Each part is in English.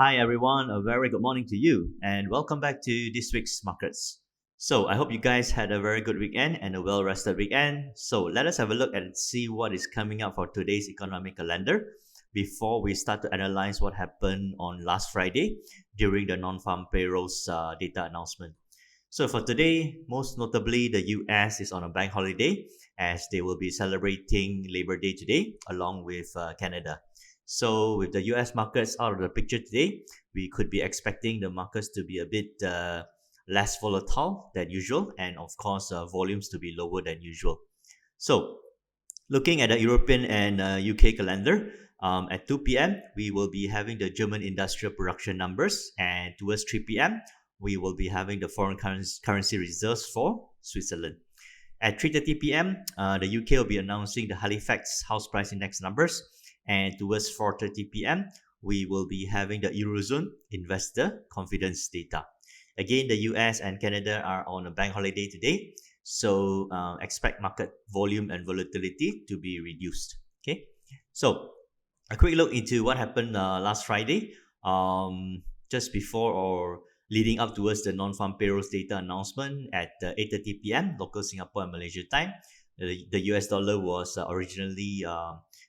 Hi everyone, a very good morning to you, and welcome back to this week's markets. So I hope you guys had a very good weekend and a well-rested weekend. So let us have a look and see what is coming up for today's economic calendar before we start to analyze what happened on last Friday during the non-farm payrolls data announcement. So for today, most notably, the US is on a bank holiday as they will be celebrating Labor Day today along with Canada. So with the US markets out of the picture today, we could be expecting the markets to be a bit less volatile than usual, and of course, volumes to be lower than usual. So looking at the European and UK calendar, at 2 p.m., we will be having the German industrial production numbers, and towards 3 p.m., we will be having the foreign currency reserves for Switzerland. At 3:30 p.m., the UK will be announcing the Halifax house price index numbers, and towards 4:30 p.m., we will be having the Eurozone investor confidence data. Again, the US and Canada are on a bank holiday today, so expect market volume and volatility to be reduced. Okay, so a quick look into what happened last Friday, just before or leading up towards the non-farm payrolls data announcement at 8:30 p.m. local Singapore and Malaysia time. The US dollar was originally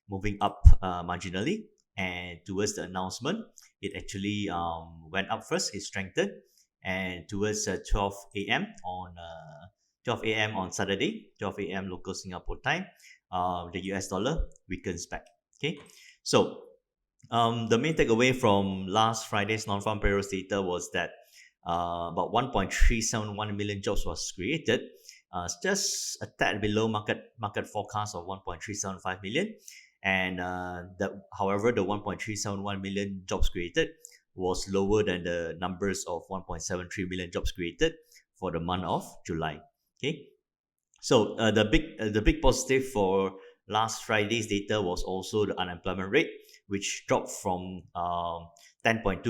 moving up marginally, and towards the announcement, it actually went up first. It strengthened, and towards 12 a.m. on 12 a.m. on Saturday, 12 a.m. local Singapore time, the US dollar weakens back. Okay, so the main takeaway from last Friday's non-farm payrolls data was that about 1.371 million jobs was created, just a tad below market forecast of 1.375 million. And however, the 1.371 million jobs created was lower than the numbers of 1.73 million jobs created for the month of July. Okay, so the big positive for last Friday's data was also the unemployment rate, which dropped from 10.2%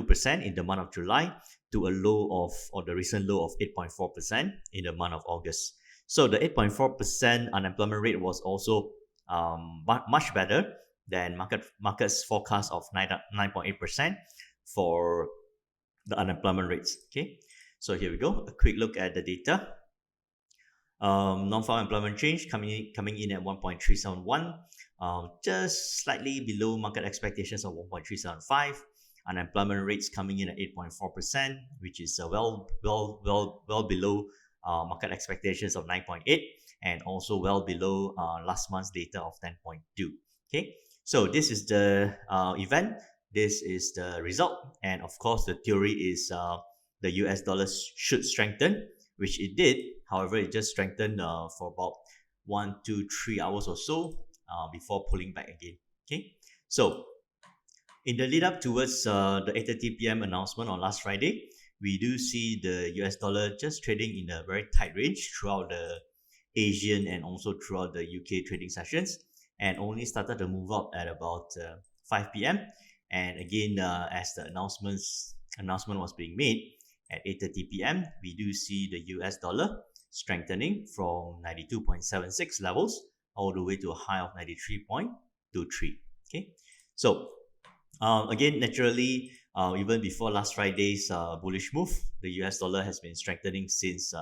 in the month of July to a low of, or the recent low of 8.4% in the month of August. So the 8.4% unemployment rate was also much better than market's forecast of 9.8% for the unemployment rates. Okay, so here we go. A quick look at the data. Non-farm employment change coming in at 1.371, just slightly below market expectations of 1.375. Unemployment rates coming in at 8.4%, which is well below market expectations of 9.8, and also well below last month's data of 10.2. Okay, so this is the event. This is the result, and of course, the theory is the US dollar should strengthen, which it did. However, it just strengthened for about 1, 2, 3 hours or so before pulling back again. Okay, so in the lead up towards the 8:30 p.m. announcement on last Friday, we do see the US dollar just trading in a very tight range throughout the Asian and also throughout the UK trading sessions, and only started to move up at about 5 p.m. And again, as the announcement was being made at 8:30 p.m., we do see the US dollar strengthening from 92.76 levels all the way to a high of 93.23. Okay, so again, naturally, even before last Friday's bullish move, the US dollar has been strengthening since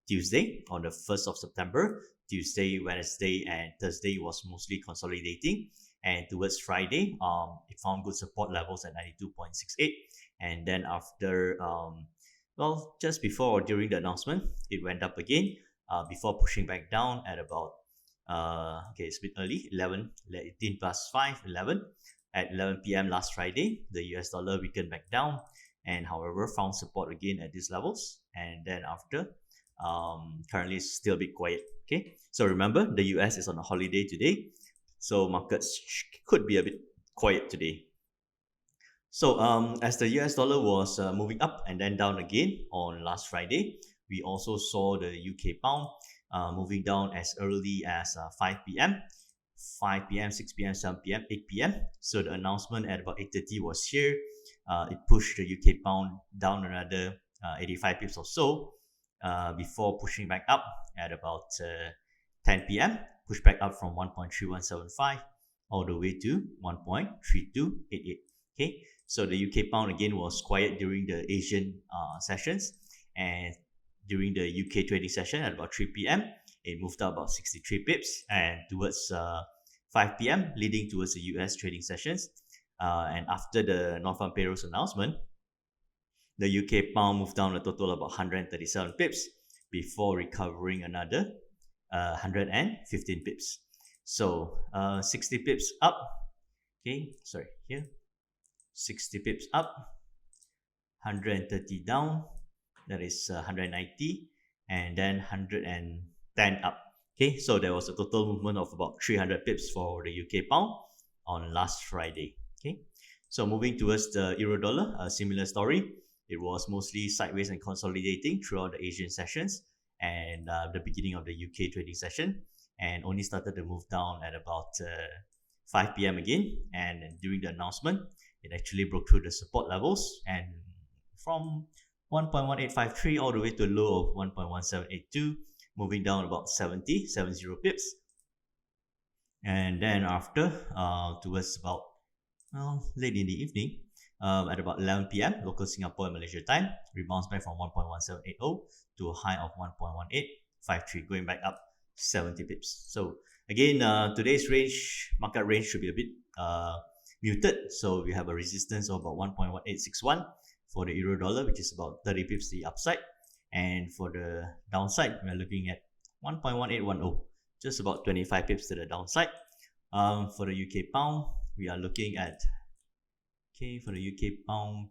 Tuesday on the 1st of September. Tuesday, Wednesday, and Thursday was mostly consolidating. And towards Friday, it found good support levels at 92.68. And then after, just before or during the announcement, it went up again before pushing back down at about, it's a bit early, 18 plus 5, 11. At 11 p.m. last Friday, the US dollar weakened back down, and however found support again at these levels. And then after, currently it's still a bit quiet. Okay, so remember the US is on a holiday today, so markets could be a bit quiet today. So as the US dollar was moving up and then down again on last Friday, we also saw the UK pound moving down as early as 5 p.m. 5 p.m., 6 p.m., 7 p.m., 8 p.m. So the announcement at about 8:30 was here. It pushed the UK pound down another 85 pips or so before pushing back up at about 10 p.m. Push back up from 1.3175 all the way to 1.3288. Okay, so the UK pound again was quiet during the Asian sessions, and during the UK trading session at about 3 p.m. it moved up about 63 pips, and towards 5 p.m. leading towards the US trading sessions. And after the non-farm payrolls announcement, the UK pound moved down a total of about 137 pips before recovering another 115 pips. So 60 pips up. Okay, sorry, here. 60 pips up, 130 down, that is 190, and then 110 up. Okay, so there was a total movement of about 300 pips for the UK pound on last Friday. Okay, so moving towards the euro dollar, a similar story. It was mostly sideways and consolidating throughout the Asian sessions and the beginning of the UK trading session, and only started to move down at about 5 p.m. again. And during the announcement, it actually broke through the support levels, and from 1.1853 all the way to a low of 1.1782, moving down about 70 pips. And then after, towards about late in the evening, at about 11 p.m. local Singapore and Malaysia time, rebounds back from 1.1780 to a high of 1.1853, going back up 70 pips. So again, today's market range should be a bit muted. So we have a resistance of about 1.1861 for the euro dollar, which is about 30 pips to the upside. And for the downside, we're looking at 1.1810, just about 25 pips to the downside. For the UK pound, we are looking at for the UK pound,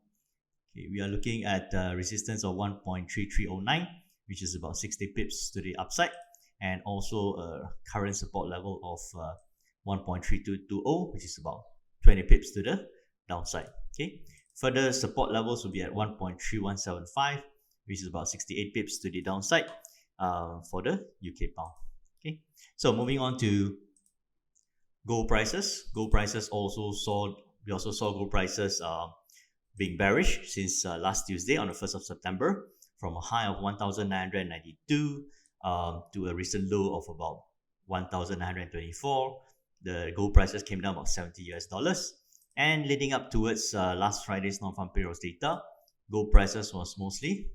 we are looking at resistance of 1.3309, which is about 60 pips to the upside, and also a current support level of 1.3220, which is about 20 pips to the downside. Okay, further support levels will be at 1.3175, which is about 68 pips to the downside for the UK pound. Okay, so moving on to gold prices. We also saw gold prices being bearish since last Tuesday on the 1st of September, from a high of 1,992 to a recent low of about 1,924. The gold prices came down about $70, and leading up towards last Friday's non-farm payrolls data, gold prices was mostly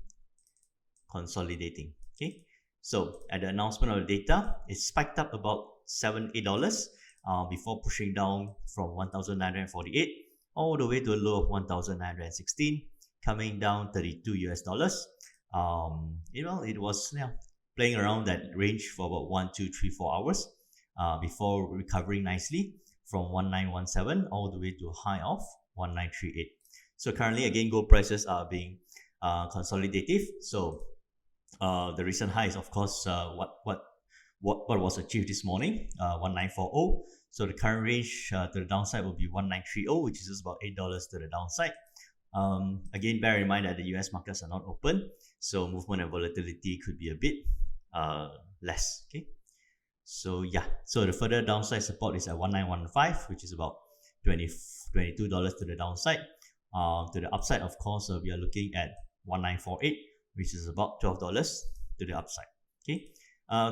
consolidating. Okay, so at the announcement of the data, it spiked up about $8 before pushing down from 1,948 all the way to a low of 1,916, coming down $32. It was playing around that range for about 1, 2, 3, 4 hours before recovering nicely from 1917 all the way to a high of 1938. So currently, again, gold prices are being consolidative. So the recent high is, of course, what was achieved this morning, 1940. So the current range to the downside will be 1930, which is just about $8 to the downside. Again, bear in mind that the US markets are not open, so movement and volatility could be a bit less. Okay, so so the further downside support is at 1915, which is about $22 to the downside. To the upside, of course, we are looking at 1948, which is about $12 to the upside. Okay,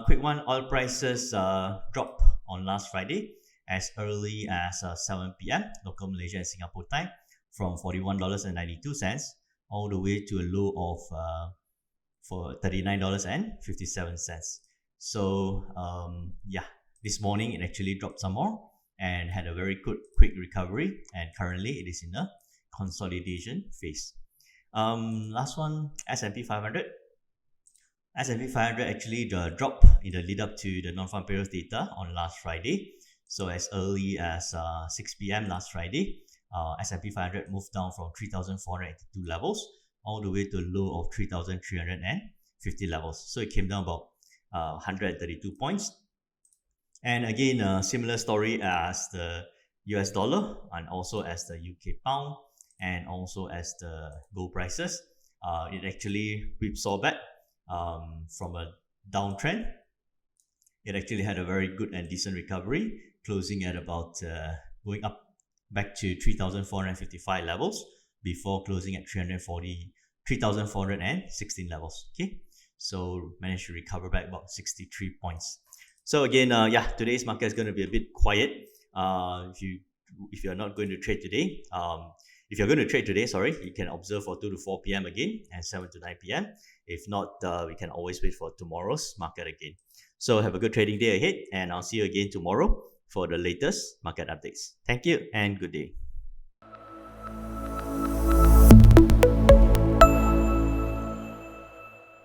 quick one, oil prices dropped on last Friday as early as 7 p.m. local Malaysia and Singapore time, from $41.92 all the way to a low of for $39.57. So this morning it actually dropped some more and had a very quick recovery, and currently it is in a consolidation phase. Last one, S&P 500. S&P 500 actually dropped in the lead up to the non-farm payrolls data on last Friday. So as early as 6 p.m. last Friday, S&P 500 moved down from 3,482 levels all the way to a low of 3,350 levels. So it came down about 132 points. And again, similar story as the US dollar, and also as the UK pound, and also as the gold prices. It actually whipsawed back from a downtrend. It actually had a very good and decent recovery, closing at about going up back to 3,455 levels before closing at 3,416 levels. Okay, so managed to recover back about 63 points. So again, today's market is going to be a bit quiet. If you're not going to trade today, If you're going to trade today, sorry, you can observe for 2 to 4 p.m. again and 7 to 9 p.m. If not, we can always wait for tomorrow's market again. So have a good trading day ahead, and I'll see you again tomorrow for the latest market updates. Thank you and good day.